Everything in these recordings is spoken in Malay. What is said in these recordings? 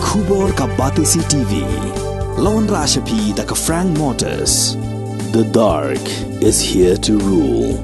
Kubor ka Batisi TV. Lawan Rashapi da ka Frank Motors. The dark is here to rule.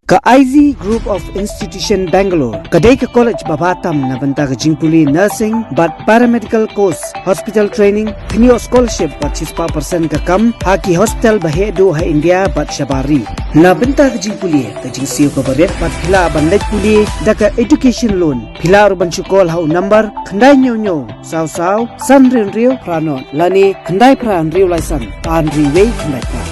Ka IZ Group of Institution Bangalore, kadai ka college babatam na banta ka jingpuli nursing but paramedical course, hospital training, kniyo scholarship but 6% ka kam, haki hospital bahedo ha India but shabari. Na banta ka jingpuli, ka jingsiyo ka baret but pila banlaj puli, da ka education loan, pila urban chukol hau number, kandai nyo, saw, san rin pranon, lani kandai pran riu laisan, an riway kandai pran.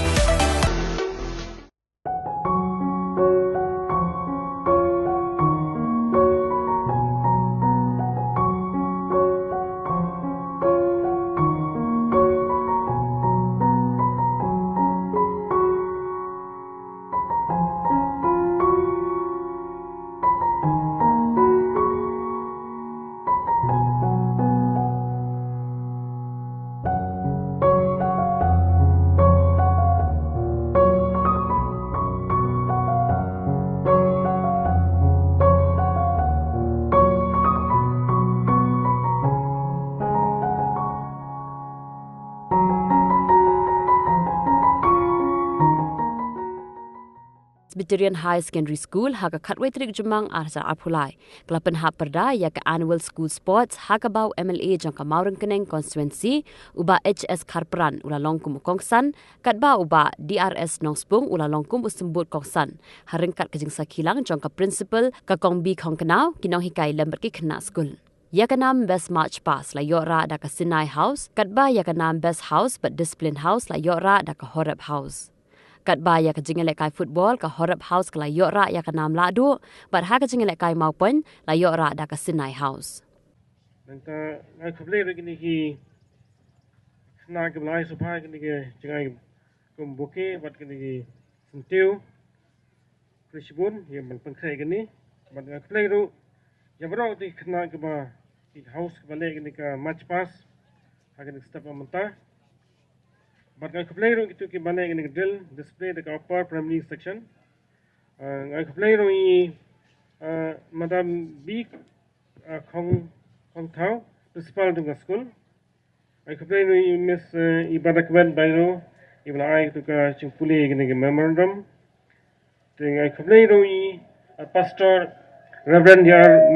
Presbyterian High Secondary School haga katwe trik jumang arsa apulai. Kala Pynhap Pyrda ya ka annual school sports haga bau MLA jangka Maurang Keneng constituency uba HS Karpran ula longkum kongsan katba uba DRS Nongspung ula longkum usembut kongsan. Haringkat kejing sakilang jangka principal ka kongbi kongkenau kinong hikai lembat ki kena school. Ya ka nam best march pass la yora da ka Sinai House katba ya ka nam best house but discipline house la yora da ka Horeb House. Kat ba ya ka jingelek kai football ka Horeb House ka la yora ya ka nam ladu but ha ka jingelek kai maupun la yora da ka Sinai House. Nanta ngai khuble ri ni ki na ke blai supai ni ke jingai kum boke bat ni ki sentiu krisbun ye man pangkai ni bat ngai khuble ru ya bro ti khna ke ba ki house ke bale ni ka match pass ha ke ni step amanta. But I play ro itu ke balik ini drill display the upper primary section. I play ro ini madam big kong thau principal dengan school. I play ro ini miss ibadah kwen bairo ibla ai tu ka chimpuli ini ke memorandum. Then I play ro ini pastor Reverend Yar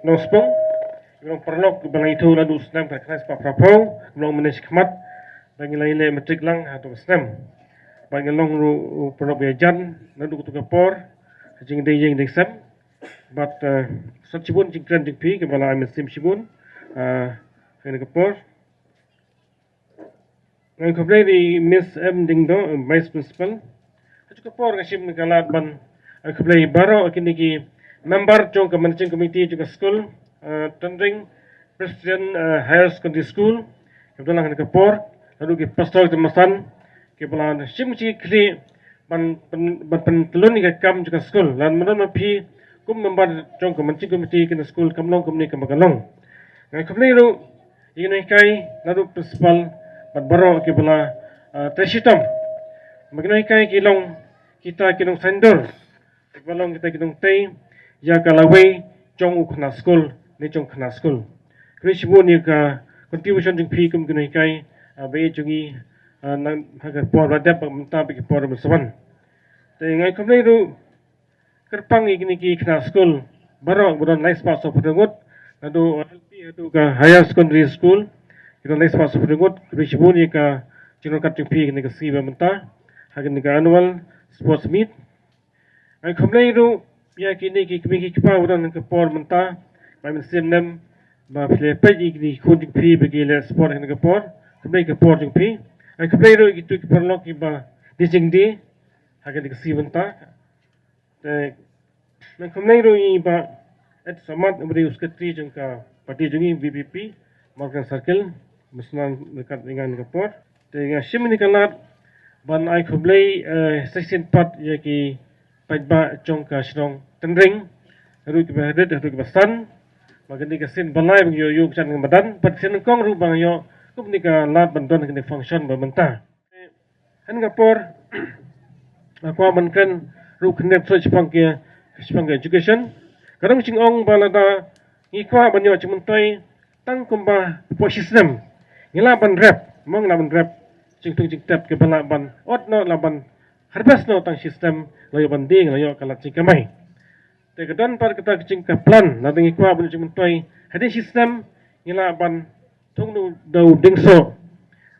Nospong. Ibang perlok ibang itu lalu senam tak kelas pak prapau ibang menes khmat. Bagi lain metrik lang atau stem. Bagi long ru produk biajan, nanti kutu kapor, jing ding sem. But sat cibun jing trend jing pi, kepala amin sim cibun, kena kapor. Ngai kapor di Miss M ding do, vice principal. Haju kapor kasim kalat ban. Kapor baru kini ki member jong managing committee juga school, Tynring Presbyterian Higher Secondary School. Kapor lang kena kapor. Lalu ke pastor temasan ke pelan simci kli ban telun ke kam juga school lan mana pi kum member jong kemenci komiti ke school kamlong komni kamagalong ngai kamni ru ini kai lalu principal ban baro ke bala tresitam magnai kai kilong kita kilong sendor balong kita kilong tei ya kalawai jong ukna school ni jong khna school krisibun ni ka contribution jing pi kum gnai kai bayi jungi nang hagar por radap mentah bagi por bersawan. Tengai kami itu kerpang ini ki kena school baru bukan nice part of pengut. Lalu LP itu ke higher secondary school itu nice part of pengut. Krisibun ni ke general kategori ini ke siapa mentah hagar ni ke annual sports meet. Kami itu ya kini kami kipa bukan ke por mentah. Kami senam bapelai ini kuning pi bagi le sport ini ke por. Kami ke por jeng pi, kami ro itu ke perlok iba dising di, haga di kesibenta. Kami ro iba et samat beri uskatri jeng ka parti jengi BBP, Morgan Circle, mesnan dekat dengan ke por. Dengan sim ni kalat ban ai kami section part ya ki pajba jong ka Shrong Tynring, ru ke bahadet ru ke basan, makan di kesin balai bang yo yo chan badan, pat sen kong ru bang yo kup ni ka lat bantuan kini function bermentah. Singapore, aku amankan rukun research pangke education. Kadang cing ong balada ngikwa banyak cementai tang kumba po sistem ngilaban rep mong laban rep jing tung jing tap ke balaban ot no laban harvest no tang sistem layo banding layo kalat jing kamai te kedan par kita jing ka plan na ding kwa bun jing toy hadin sistem ngilaban tung nu dau dingso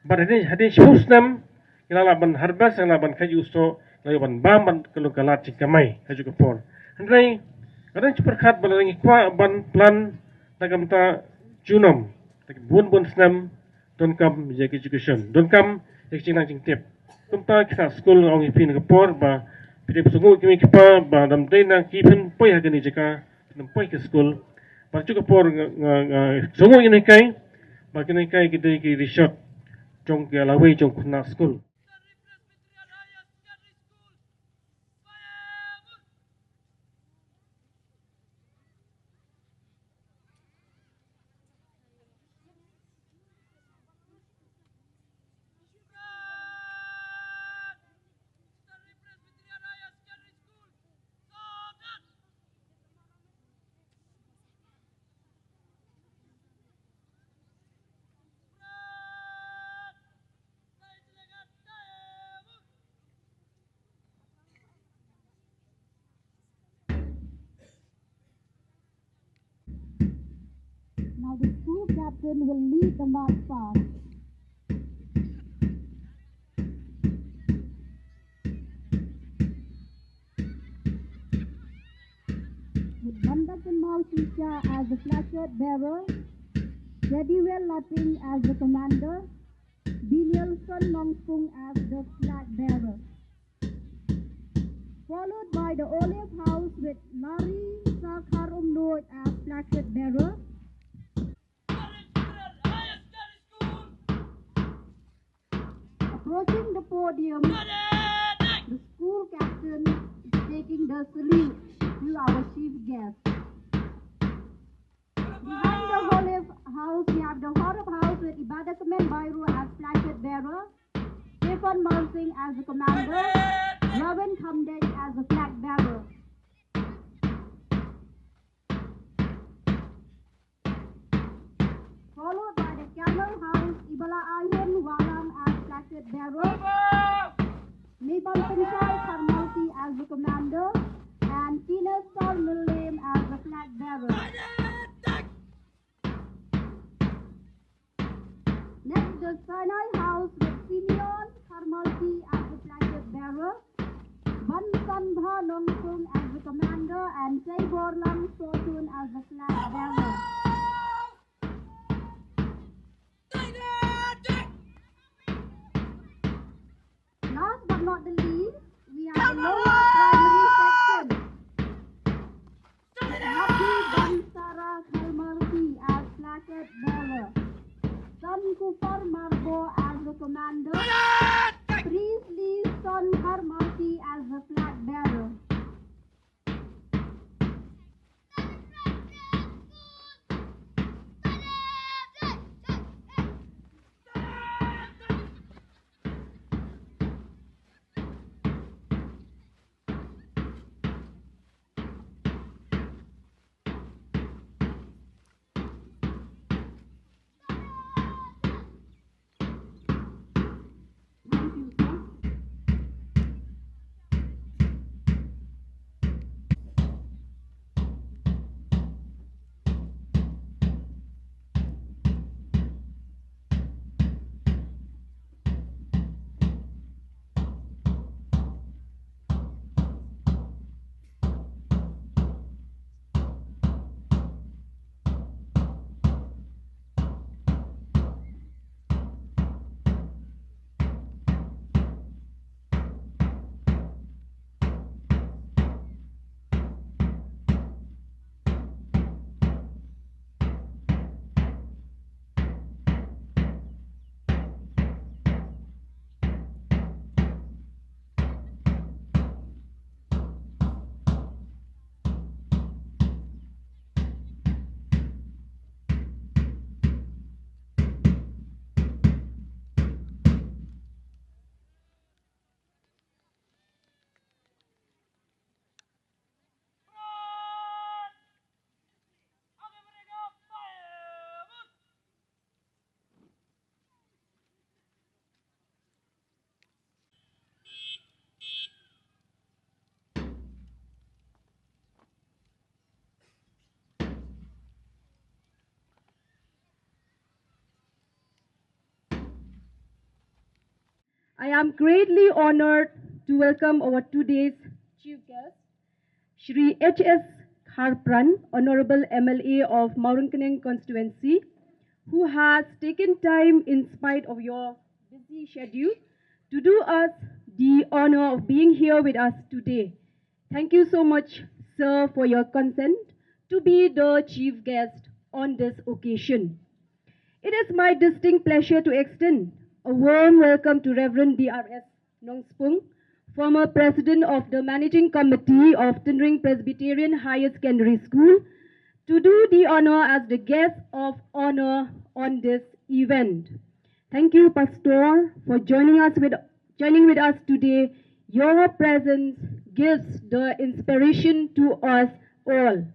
bar hadin sistem ngilaban harvest ngilaban kayu so layo ban bam kalau kalat jing kamai kaju ke pon handai kadang cepat balang kwa ban plan tagam ta junom tak bun snam don kam je education don kam ek chinang jing tip tumta kita school ong ipin ke por ba pide sungu kimi kipa ba dam na kipin poi ha gani jeka dam poi ke school ba chu ke por sungu ini kai ba kini kai kita ki resort jong ke lawe jong kuna school. Now the school captain will lead the march past. With Bandak and Mausisha as the placard bearer, Jediwel Lating as the commander, Bilial Sun Nongspung as the flag bearer. Followed by the Olive House with Lari Sakhar Umnoy as placard bearer. Approaching the podium, the school captain is taking the salute to our chief guest. Behind the Olive House, we have the Olive House with Ibadah Kemen Bairu as placard bearer, Stefan Malsing as the commander, Robin Kamdek as the flag bearer. Followed by the Camel House, Ibala Ayun Walam as placard bearer, Niban Pinchai Karmalti as the commander, and Tina Sol Milim as the flag bearer. Next, the Sinai House with Simeon Karmalti as the placard bearer, Bansandha Nongkung as the commander, and Taibor Lam Sotun as the flag bearer. Last but not the least, we have the lower primary section. Happy Bansara Kalmarti as placard bearer, Sun Kufar Marbo as the commander, Priestley Son Harmarti as the flag bearer. I am greatly honored to welcome our today's chief guest, Shri H.S. Kharpran, Honorable MLA of Maurangkaneng constituency, who has taken time in spite of your busy schedule to do us the honor of being here with us today. Thank you so much, sir, for your consent to be the chief guest on this occasion. It is my distinct pleasure to extend a warm welcome to Reverend D.R.S. Nongspung, former president of the Managing Committee of Tynring Presbyterian Higher Secondary School, to do the honor as the guest of honor on this event. Thank you, Pastor, for joining with us today. Your presence gives the inspiration to us all.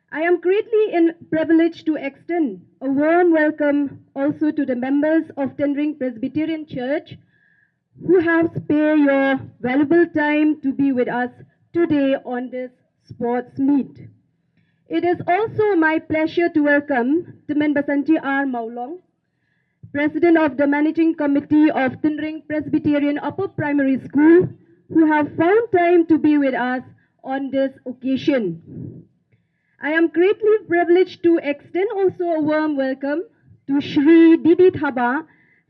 I am greatly privileged to extend a warm welcome also to the members of Tynring Presbyterian Church who have spared your valuable time to be with us today on this sports meet. It is also my pleasure to welcome Teman Basanji R. Maulong, President of the Managing Committee of Tynring Presbyterian Upper Primary School, who have found time to be with us on this occasion. I am greatly privileged to extend also a warm welcome to Shri Didi Thaba,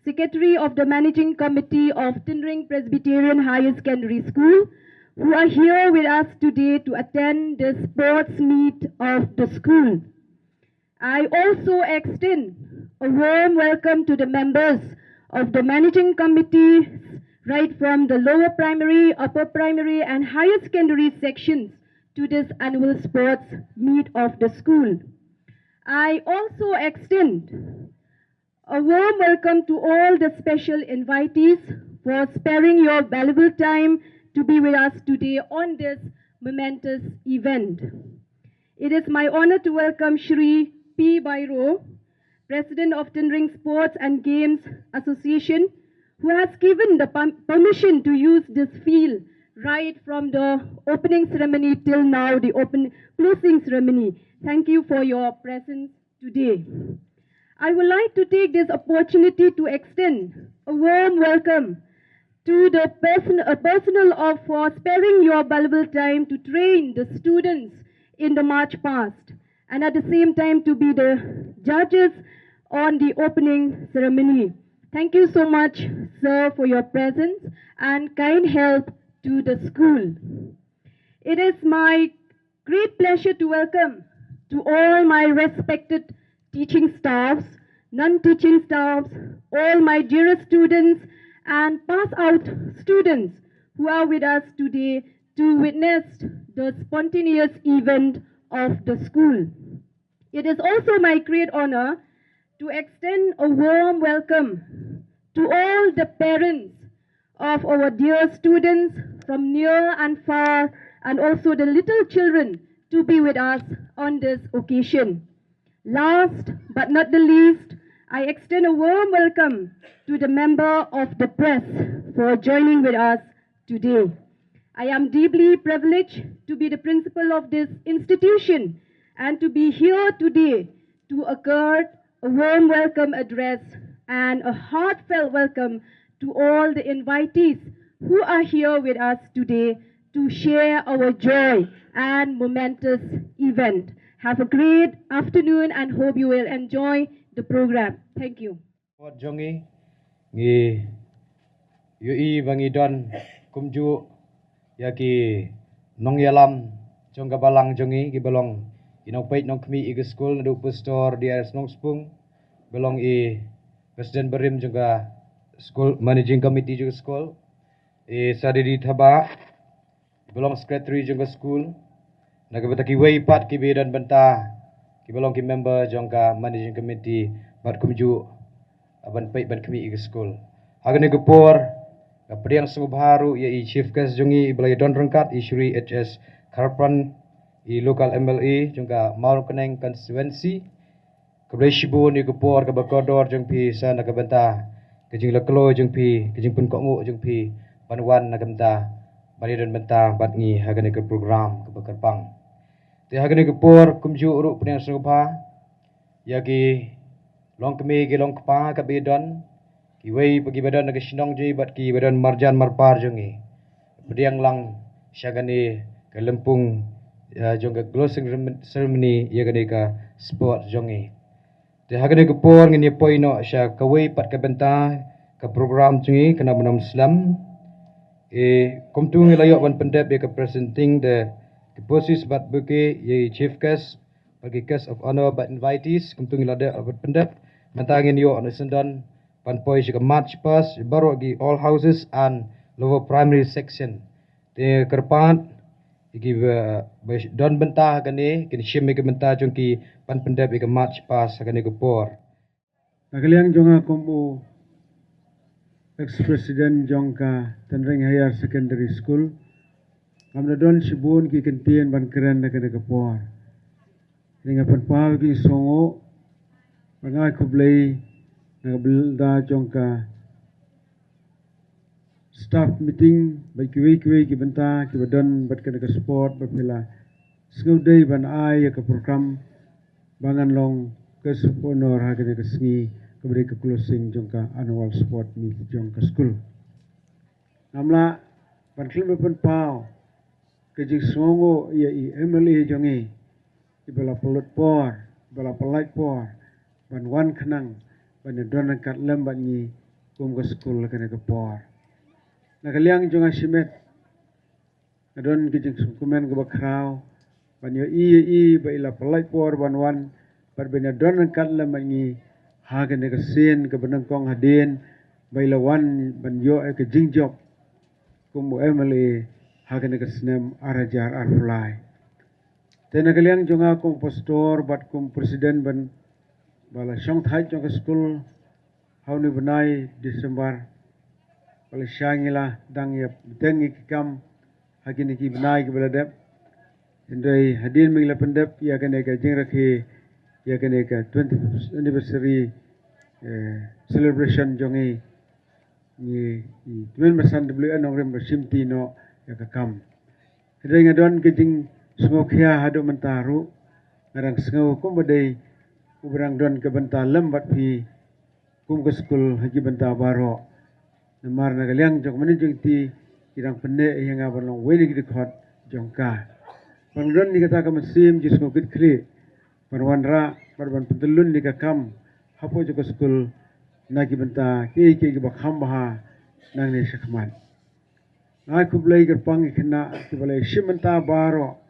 Secretary of the Managing Committee of Tynring Presbyterian Higher Secondary School, who are here with us today to attend the sports meet of the school. I also extend a warm welcome to the members of the Managing Committee, right from the lower primary, upper primary, and higher secondary sections to this annual sports meet of the school. I also extend a warm welcome to all the special invitees for sparing your valuable time to be with us today on this momentous event. It is my honor to welcome Shri P. Bairo, President of Tynring Sports and Games Association, who has given the permission to use this field right from the opening ceremony till now, the closing ceremony. Thank you for your presence today. I would like to take this opportunity to extend a warm welcome to the personnel of for sparing your valuable time to train the students in the march past, and at the same time to be the judges on the opening ceremony. Thank you so much, sir, for your presence and kind help to the school. It is my great pleasure to welcome to all my respected teaching staffs, non-teaching staffs, all my dearest students and pass-out students who are with us today to witness the spontaneous event of the school. It is also my great honor to extend a warm welcome to all the parents of our dear students from near and far, and also the little children to be with us on this occasion. Last but not the least, I extend a warm welcome to the member of the press for joining with us today. I am deeply privileged to be the principal of this institution and to be here today to accord a warm welcome address and a heartfelt welcome to all the invitees who are here with us today to share our joy and momentous event. Have a great afternoon and hope you will enjoy the program. Thank you. Jongi ngi yui bangi don kumju yaki nong yalam jongga balang jongi gi belong inong pait nong kmi ig school ndu pastor D.R.S. Nongspung belong i President Berim juga school managing committee juga school sadidi thaba belong secretary juga school nagabata ki wei pat ki be dan benta ki belong ki member jongka managing committee bat kumju aban pait ban kmi ig school hagane gepor kapriang subharu ya i chief guest jongi belai don rengkat i Shri H.S. Kharpran i local MLA jongka Maurangkaneng constituency kablai shibu ni gepor ka bakodor jongpi sa nakabenta kejing leklo jongpi kejing pun kongu jongpi panwan nakamta bari dan benta bat ngi hagane ke program ke bakarpang te hagane gepor kumju uru priang subha yagi long kemi ge long kpa ka bedon Iwei bagi badan naga sinong je bat ki badan marjan marpar jongi. Bediang lang syagani ke lempung jong ke closing ceremony ya gani ka sport jongi. Te hagani ke por ngini poino sya kawei pat ke benta ke program jongi kena benam Islam. Komtu ngilayok ban pendep ya ke presenting the deposits bat buke ye chief guest bagi guest of honor bat invitees komtu ngilade bat pendep mentangin yo anusendan pan poi ke march pass baru gi all houses and lower primary section. Te kerpat iki don bentah kani kini shim ke bentah jongki pan pendep ke march pass kani ke por. Nagaliang jonga kombu ex-president jongka Tynring Higher Secondary School. Kamna don sibun ki kentien ban keren na kani ke por. Dengan panpau ki songo bangai kublai nagabilda jongka staff meeting bai kiwi ki benta ki badan bat kena ke sport bapila sengau day ban ai ke program bangan long ke honor ha kena ke sengi keberi ke closing jongka annual sport meet jongka school namla ban klim ban pau ke jing songo ia i MLA jongi ibala polot por bala polite por ban wan khanang ban don kat lem ban ni kum ke school kena ke por. Nagaliang jonga simet adon kijing sukumen ke bakrau ban yo i ba ila polite por ban wan par ben don kat lem ban ni ha kena ke sen ke benang kong hadin ba ila wan ban yo ke jingjok kum MLA ha kena ke snem arajar arfly. Tena kaliang jonga kum pastor bat kum presiden ban bala syong thai jong school hauni benai Desember bala syangila dang ya tengi kikam hakini ki benai ke beladep indai hadin mingla pendep ya kene ka jingrakhi ya kene ka 20th anniversary celebration jongi ni tuan masan deblu anong rem simti no ya ka kam kedai ngadon ke jing Sengokia hadu mentaru ngarang sengau kum badai uberang don ke benta lembat pi kum ke skul haji benta baro namar nagaliang jok mani jeng ti kirang pende yang abalong weni gidikot jongka pangdon ni kata ka mesim ji sengau kit kli parwanra parban pentelun ni ka kam hapo jok skul nagi benta ki bakham baha nang ni sakman aku belai gerpang kena ki balai simenta baro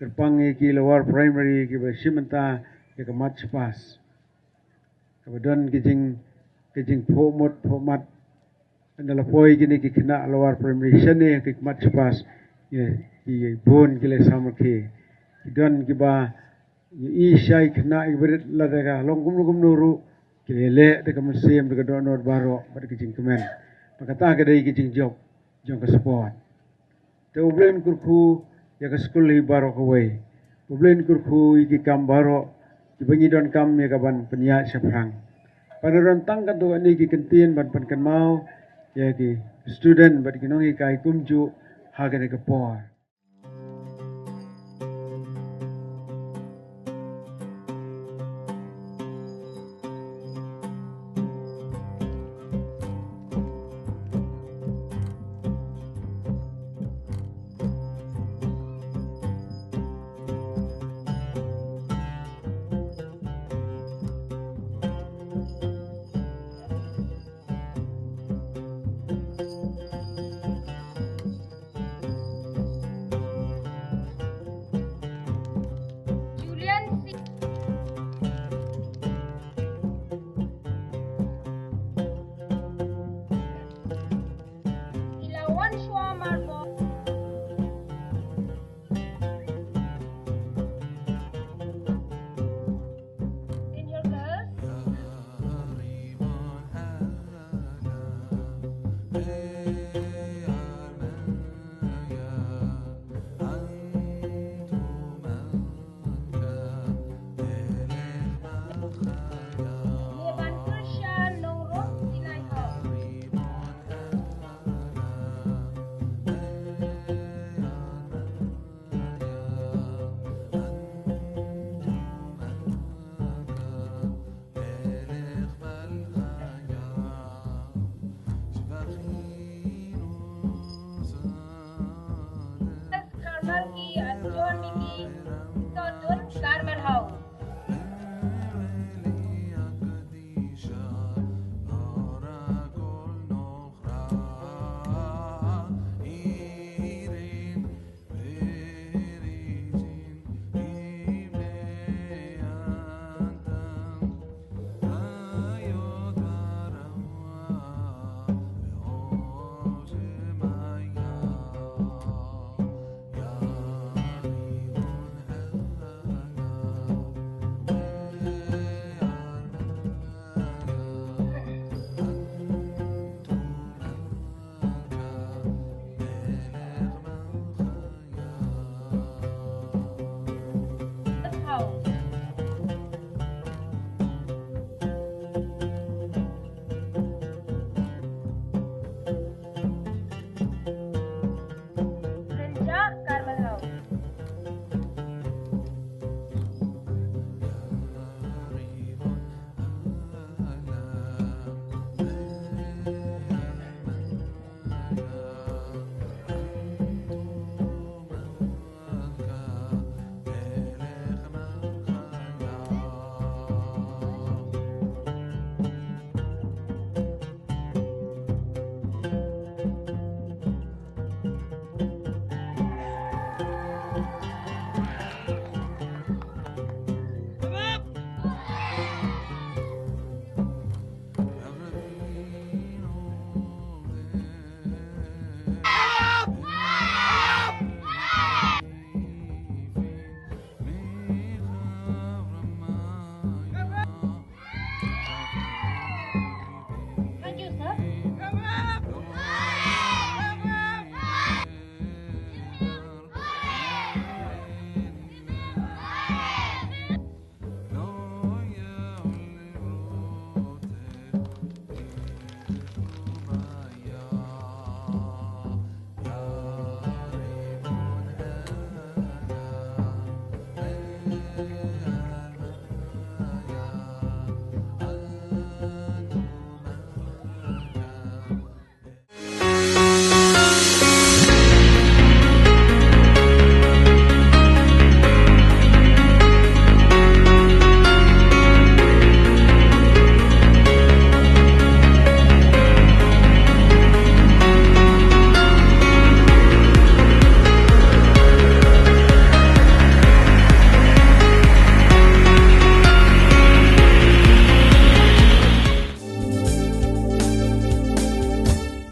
kerpangi ki lower primary ki simenta ke match pass kemudian kijing pomat adalah poi gini ki kena lower primary sene ki match pass ki bon ki le samar ki dan ki ba i shai kena ibrit la daga long gum nuru ki le de kam sem de donor baro bar kijing kemen pakata ke dai kijing job jong ke sport te ublen kurku ya ke school hi baro kawai ublen kurku iki kam baro dibangi don kam ya kaban penya seprang padaron tangkan tu ani ki kentien ban pan kan mau ya ki student bat ki nongi kai kumju ha ke por